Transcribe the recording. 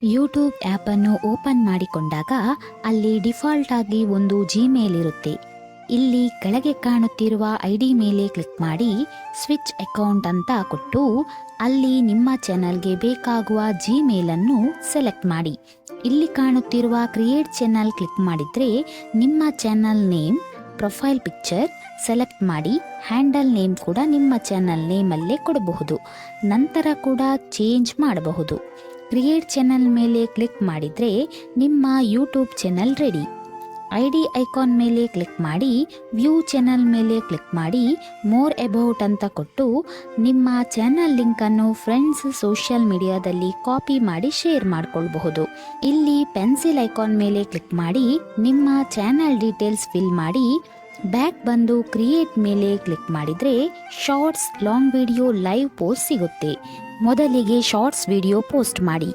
YouTube ಆ್ಯಪನ್ನು open ಮಾಡಿಕೊಂಡಾಗ ಅಲ್ಲಿ ಡಿಫಾಲ್ಟ್ ಆಗಿ ಒಂದು ಜಿಮೇಲ್ ಇರುತ್ತೆ. ಇಲ್ಲಿ ಕೆಳಗೆ ಕಾಣುತ್ತಿರುವ ಐಡಿ ಮೇಲೆ ಕ್ಲಿಕ್ ಮಾಡಿ ಸ್ವಿಚ್ ಅಕೌಂಟ್ ಅಂತ ಕೊಟ್ಟು ಅಲ್ಲಿ ನಿಮ್ಮ ಚಾನಲ್ಗೆ ಬೇಕಾಗುವ ಜಿಮೇಲನ್ನು ಸೆಲೆಕ್ಟ್ ಮಾಡಿ. ಇಲ್ಲಿ ಕಾಣುತ್ತಿರುವ ಕ್ರಿಯೇಟ್ ಚಾನಲ್ ಕ್ಲಿಕ್ ಮಾಡಿದರೆ ನಿಮ್ಮ channel name, profile picture select ಮಾಡಿ ಹ್ಯಾಂಡಲ್ ನೇಮ್ ಕೂಡ ನಿಮ್ಮ ಚಾನಲ್ ನೇಮಲ್ಲೇ ಕೊಡಬಹುದು. ನಂತರ ಕೂಡ ಚೇಂಜ್ ಮಾಡಬಹುದು. ಕ್ರಿಯೇಟ್ ಚಾನಲ್ ಮೇಲೆ ಕ್ಲಿಕ್ ಮಾಡಿದರೆ ನಿಮ್ಮ YouTube channel ready. ID icon ಮೇಲೆ ಕ್ಲಿಕ್ ಮಾಡಿ ವ್ಯೂ ಚಾನಲ್ ಮೇಲೆ ಕ್ಲಿಕ್ ಮಾಡಿ ಮೋರ್ ಅಬೌಟ್ ಅಂತ ಕೊಟ್ಟು ನಿಮ್ಮ ಚಾನಲ್ ಲಿಂಕನ್ನು ಫ್ರೆಂಡ್ಸ್ ಸೋಷಿಯಲ್ ಮೀಡಿಯಾದಲ್ಲಿ ಕಾಪಿ ಮಾಡಿ ಶೇರ್ ಮಾಡಿಕೊಳ್ಳಬಹುದು. ಇಲ್ಲಿ ಪೆನ್ಸಿಲ್ ಐಕಾನ್ ಮೇಲೆ ಕ್ಲಿಕ್ ಮಾಡಿ ನಿಮ್ಮ ಚಾನಲ್ ಡೀಟೇಲ್ಸ್ ಫಿಲ್ ಮಾಡಿ ಬ್ಯಾಕ್ ಬಂದು ಕ್ರಿಯೇಟ್ ಮೇಲೆ ಕ್ಲಿಕ್ ಮಾಡಿದರೆ shorts, long video, live post ಸಿಗುತ್ತೆ. ಮೊದಲಿಗೆ ಶಾರ್ಟ್ಸ್ ವಿಡಿಯೋ ಪೋಸ್ಟ್ ಮಾಡಿ.